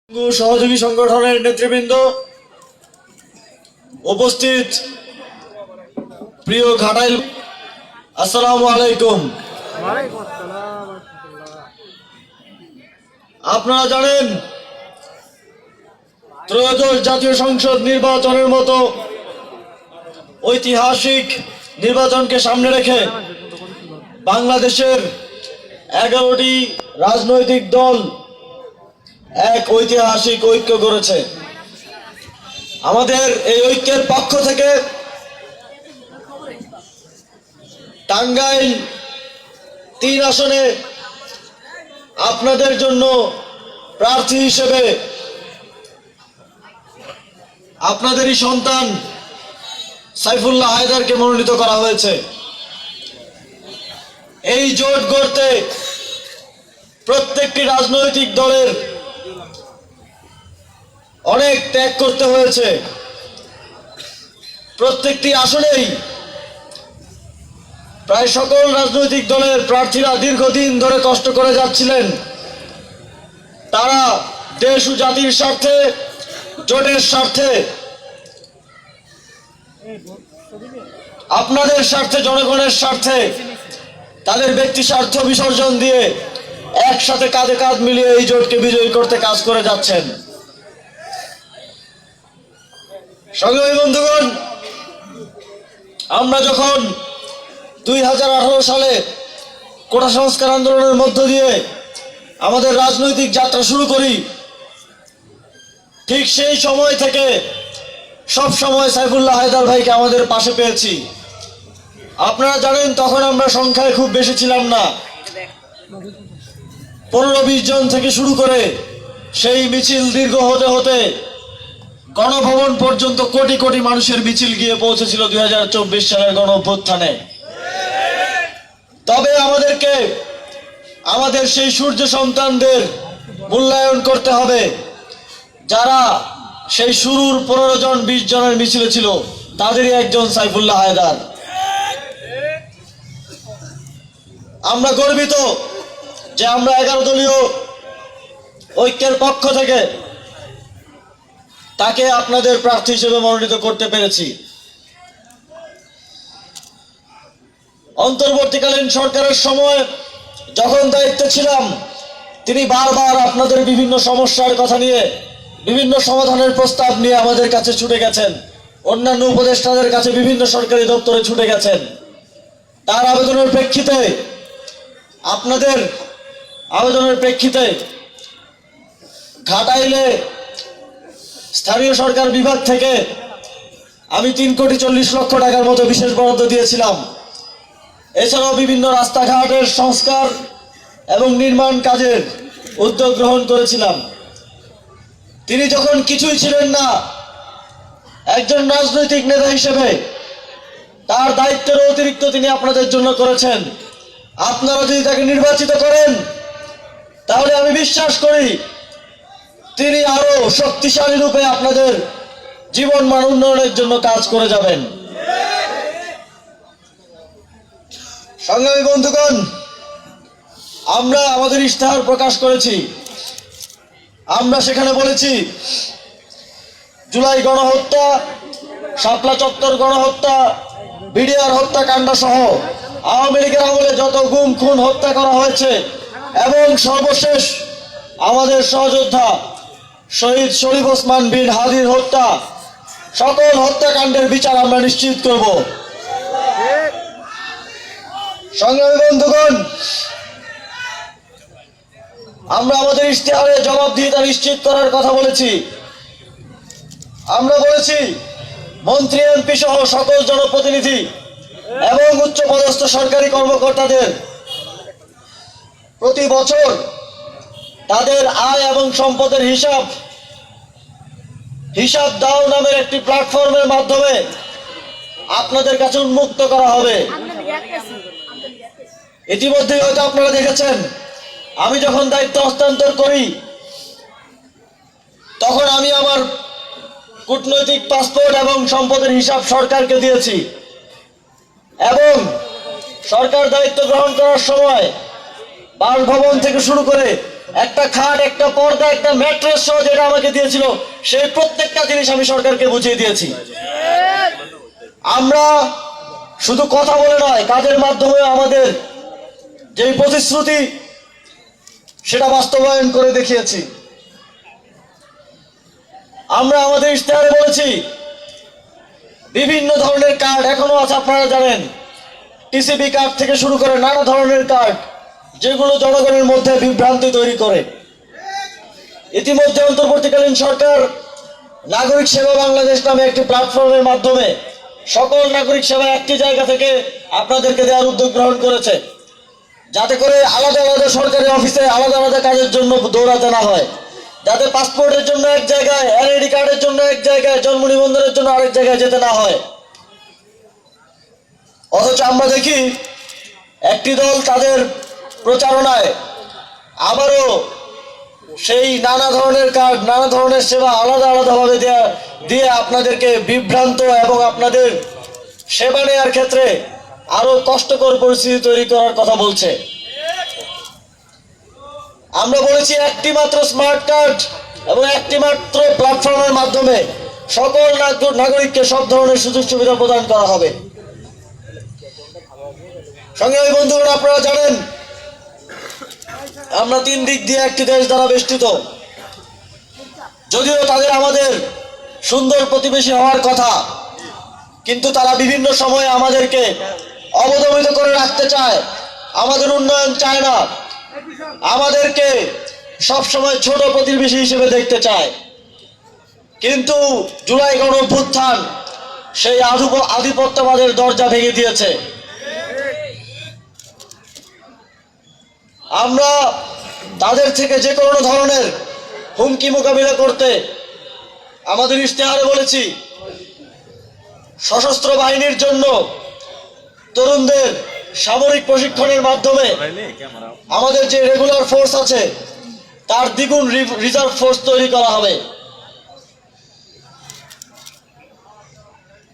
সহযোগী সংগঠনের নেতৃবৃন্দ, উপস্থিত প্রিয় ঘাটাইল, আসসালামু আলাইকুম। আপনারা জানেন, ত্রয়োদশ জাতীয় সংসদ নির্বাচনের মতো ঐতিহাসিক নির্বাচনকে সামনে রেখে বাংলাদেশের 11টি রাজনৈতিক দল এক ঐতিহাসিক ঐক্য করেছে। আমাদের এই ঐক্যের পক্ষ থেকে টাঙ্গাইল 3 আসনে আপনাদের জন্য প্রার্থী হিসেবে আপনাদেরই সন্তান সাইফুল্লাহ হায়দারকে মনোনীত করা হয়েছে। এই জোট গড়তে প্রত্যেকটি রাজনৈতিক দলের অনেক ত্যাগ করতে হয়েছে। প্রত্যেকটি আসনেই প্রায় সকল রাজনৈতিক দলের প্রার্থীরা দীর্ঘদিন ধরে কষ্ট করে যাচ্ছিলেন। তারা দেশ ও জাতির স্বার্থে, জোটের স্বার্থে, আপনাদের স্বার্থে, জনগণের স্বার্থে তাদের ব্যক্তি স্বার্থ বিসর্জন দিয়ে একসাথে কাঁধে কাঁধ মিলিয়ে এই জোটকে বিজয়ী করতে কাজ করে যাচ্ছেন। সংগ্রামী বন্ধুগণ, আমরা যখন 2018 সালে কোটা সংস্কার আন্দোলনের মধ্য দিয়ে আমাদের রাজনৈতিক যাত্রা শুরু করি, ঠিক সেই সময় থেকে সব সময় সাইফুল্লাহ হায়দার ভাইকে আমাদের পাশে পেয়েছি। আপনারা জানেন, তখন আমরা সংখ্যায় খুব বেশি ছিলাম না। 15-20 জন থেকে শুরু করে সেই মিছিল দীর্ঘ হতে হতে গণভবন পর্যন্ত কোটি কোটি মানুষের মিছিল গিয়ে পৌঁছেছিল 2024 সালের গণ অভ্যুত্থানে। তবে আমাদেরকে আমাদের সেই সূর্য সন্তানদের মূল্যায়ন করতে হবে, যারা সেই শুরুর 15 জন 20 জনের মিছিলে ছিল, তাদেরই একজন সাইফুল্লাহ হায়দার। আমরা গর্বিত যে আমরা 11 দলীয় ঐক্যের পক্ষ থেকে তাকে আপনাদের প্রার্থী হিসেবে মনোনীত করতে পেরেছি। অন্তর্বর্তীকালীন সরকারের সময় যখন দায়িত্বে ছিলাম, তিনি বারবার আপনাদের বিভিন্ন সমস্যার কথা নিয়ে, বিভিন্ন সমাধানের প্রস্তাব নিয়ে আমাদের কাছে ছুটে গেছেন। অন্যান্য উপদেষ্টাদের কাছে বিভিন্ন সরকারি দপ্তরে ছুটে গেছেন। তার আবেদনের প্রেক্ষিতে, আপনাদের আবেদনের প্রেক্ষিতে ঘাটাইলে স্থানীয় সরকার বিভাগ থেকে আমি 3,40,00,000 টাকার মতো বিশেষ বরাদ্দ দিয়েছিলাম। এছাড়াও বিভিন্ন রাস্তাঘাটের সংস্কার এবং নির্মাণ কাজের উদ্যোগ গ্রহণ করেছিলাম। তিনি যখন কিছুই ছিলেন না, একজন রাজনৈতিক নেতা হিসেবে তার দায়িত্বের অতিরিক্ত তিনি আপনাদের জন্য করেছেন। আপনারা যদি তাকে নির্বাচিত করেন, তাহলে আমি বিশ্বাস করি তিনি আরো শক্তিশালী রূপে আপনাদের জীবন মান উন্নয়নের জন্য কাজ করে যাবেন। সংগ্রামী বন্ধুগণ, আমরা আমাদের ইশতেহার প্রকাশ করেছি। আমরা সেখানে বলেছি, জুলাই গণহত্যা, শাপলা চত্বর গণহত্যা, বিডিআর হত্যাকাণ্ড সহ আওয়ামী লীগের আমলে যত গুম খুন হত্যা করা হয়েছে এবং সর্বশেষ আমাদের সহযোদ্ধা শহীদ শরীফ ওসমান বিন হাদির হত্যা, সকল হত্যাকাণ্ডের বিচার আমরা নিশ্চিত করব। সংগ্রামী বন্ধুগণ, আমরা আমাদের ইশতেহারে জবাবদিহিতা নিশ্চিত করার কথা বলেছি। আমরা বলেছি, মন্ত্রী, এমপি সহ সকল জনপ্রতিনিধি এবং উচ্চপদস্থ সরকারি কর্মকর্তাদের প্রতি বছর তাদের আয় এবং সম্পদের হিসাব দাও নামের একটি প্ল্যাটফর্মের মাধ্যমে আপনাদের কাছে উন্মুক্ত করা হবে। ইতিমধ্যে হয়তো আপনারা দেখেছেন, আমি যখন দায়িত্ব হস্তান্তর করি, তখন আমি আমার কূটনৈতিক পাসপোর্ট এবং সম্পদের হিসাব সরকারকে দিয়েছি এবং সরকার দায়িত্ব গ্রহণ করার সময় বাসভবন থেকে শুরু করে একটা খাট, একটা পর্দা, একটা ম্যাট্রেস সহ যেটা আমাকে দিয়েছিল, সেই প্রত্যেকটা জিনিস আমি সরকারকে বুঝিয়ে দিয়েছি। আমরা শুধু কথা বলে নয়, কাজের মাধ্যমে আমাদের যে প্রতিশ্রুতি সেটা বাস্তবায়ন করে দেখিয়েছি। আমরা আমাদের ইশতেহারে বলেছি বিভিন্ন ধরনের কার্ড এখনো আছে, আপনারা জানেন, টিসিবি কার্ড থেকে শুরু করে নানা ধরনের কার্ড যেগুলো জনগণের মধ্যে বিভ্রান্তি তৈরি করে। ইতিমধ্যে অন্তর্বর্তীকালীন সরকার নাগরিক সেবা বাংলাদেশ নামে একটি প্ল্যাটফর্মের মাধ্যমে সকল নাগরিক সেবা একটি জায়গা থেকে আপনাদেরকে দেওয়ার উদ্যোগ গ্রহণ করেছে, যাতে করে আলাদা আলাদা সরকারি অফিসে আলাদা আলাদা কাজের জন্য দৌড়াতে না হয়, যাতে পাসপোর্টের জন্য এক জায়গায়, এনআইডি কার্ডের জন্য এক জায়গায়, জন্ম নিবন্ধনের জন্য আরেক জায়গায় যেতে না হয়। অথচ আমরা দেখি একটি দল তাদের প্রচারণায় আবারও সেই নানা ধরনের কার্ড, নানা ধরনের সেবা আলাদা আলাদাভাবে দিয়ে আপনাদেরকে বিভ্রান্ত এবং আপনাদের সেবা নেওয়ার ক্ষেত্রে আরো কষ্টকর পরিস্থিতি তৈরি করার কথা বলছে। আমরা বলেছি একটি মাত্র স্মার্ট কার্ড এবং একটি মাত্র প্ল্যাটফর্মের মাধ্যমে সকল নাগরিককে সব ধরনের সুযোগ সুবিধা প্রদান করা হবে। সংগ্রামী বন্ধুগণ, আপনারা জানেন আমরা 3 দিক দিয়ে একটি দেশ দ্বারা বেষ্টিত। যদিও তাদের আমাদের সুন্দর প্রতিবেশী হওয়ার কথা, কিন্তু তারা বিভিন্ন সময়ে আমাদেরকে অবদমিত করে রাখতে চায়, আমাদের উন্নয়ন চায় না, আমাদেরকে সবসময় ছোট প্রতিবেশী হিসেবে দেখতে চায়। কিন্তু জুলাই গণঅভ্যুত্থান সেই আধিপত্যবাদের দরজা ভেঙে দিয়েছে। আমরা তাদের থেকে যে কোনো ধরনের হুমকি মোকাবিলা করতে আমাদের ইশতেহারে বলেছি সশস্ত্র বাহিনীর জন্য তরুণদের সামরিক প্রশিক্ষণের মাধ্যমে আমাদের যে রেগুলার ফোর্স আছে তার দ্বিগুণ রিজার্ভ ফোর্স তৈরি করা হবে।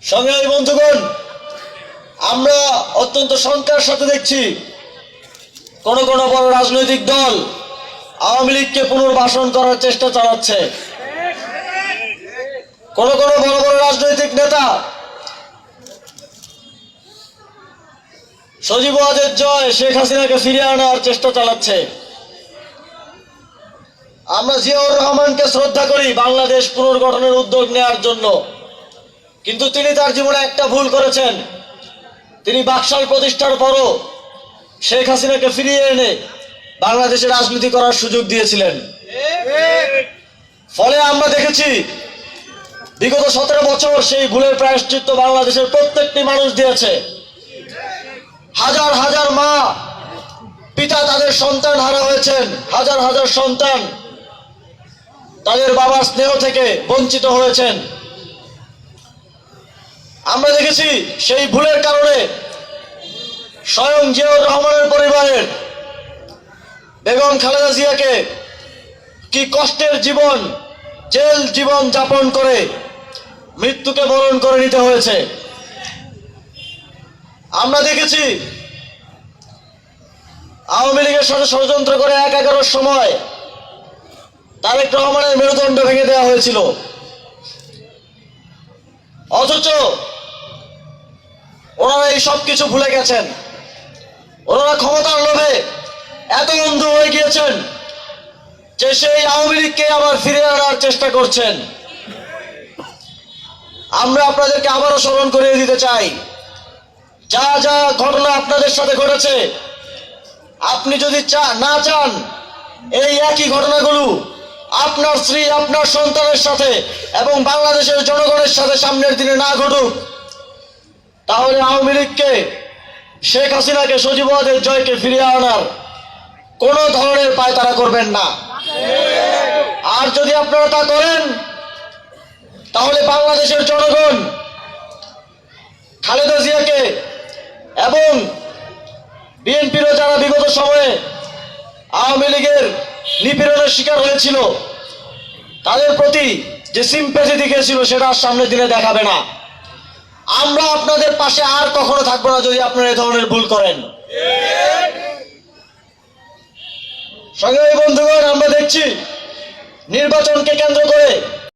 সংগ্রামী বন্ধুগণ, আমরা অত্যন্ত শঙ্কার সাথে দেখছি কোন কোন বড় রাজনৈতিক দল আওয়ামী লীগকে পুনর্বাসন করার চেষ্টা চালাচ্ছে। কোন কোন বড় বড় রাজনৈতিক নেতা সজীব ওয়াজেদ জয়, শেখ হাসিনাকে ফিরিয়ে আনার চেষ্টা চালাচ্ছে। আমরা জিয়াউর রহমানকে শ্রদ্ধা করি বাংলাদেশ পুনর্গঠনের উদ্যোগ নেওয়ার জন্য, কিন্তু তিনি তার জীবনে একটা ভুল করেছেন। তিনি বাকশাল প্রতিষ্ঠার পরও শেখ হাসিনাকে ফিরিয়ে এনে বাংলাদেশে রাজনীতি করার সুযোগ দিয়েছিলেন। ফলে আমরা দেখেছি বিগত 17 বছর সেই ভুলের প্রায়শ্চিত্ত বাংলাদেশের প্রত্যেকটি মানুষ দিয়েছে। হাজার হাজার মা পিতা তাদের সন্তান হারা হয়েছেন, হাজার হাজার সন্তান তাদের বাবার স্নেহ থেকে বঞ্চিত হয়েছেন। আমরা দেখেছি সেই ভুলের কারণে স্বয়ং জিয়াউর রহমানের পরিবারের বেগম খালেদা জিয়াকে কি কষ্টের জীবন, জেল জীবন যাপন করে মৃত্যুকে বরণ করে নিতে হয়েছে। আমরা দেখেছি আওয়ামী লীগের সাথে ষড়যন্ত্র করে 11-11 সময় তারেক রহমানের মেরুদণ্ড ভেঙে দেওয়া হয়েছিল। অথচ ওনারা এই সব কিছু ভুলে গেছেন। ওনারা ক্ষমতার লোভে এত অন্ধ হয়ে গিয়েছেন যে সেই আওয়ামী লীগকে আবার ফিরে আনার চেষ্টা করছেন। আমরা আপনাদেরকে আবারও স্মরণ করিয়ে দিতে চাই, যা যা ঘটনা আপনাদের সাথে ঘটেছে, আপনি যদি না চান এই একই ঘটনাগুলো আপনার স্ত্রী, আপনার সন্তানের সাথে এবং বাংলাদেশের জনগণের সাথে সামনের দিনে না ঘটুক, তাহলে আওয়ামী লীগকে, শেখ হাসিনাকে, সজীব ওয়াজেদ জয়কে ফিরিয়ে আনার কোন ধরনের পায়তারা করবেন না। আর যদি আপনারা তা করেন তাহলে বাংলাদেশের জনগণ খালেদা জিয়াকে এবং বিএনপিরও যারা বিগত সময়ে আওয়ামী লীগের নিপীড়নের শিকার হয়েছিল তাদের প্রতি যে সিম্প্যাথি দেখিয়েছিল সেটা আর সামনের দিনে দেখাবে না। আমরা আপনাদের পাশে আর কখনো থাকবো না যদি আপনারা এই ধরনের ভুল করেন। সংগ্রামী বন্ধুগণ, আমরা দেখছি নির্বাচনকে কেন্দ্র করে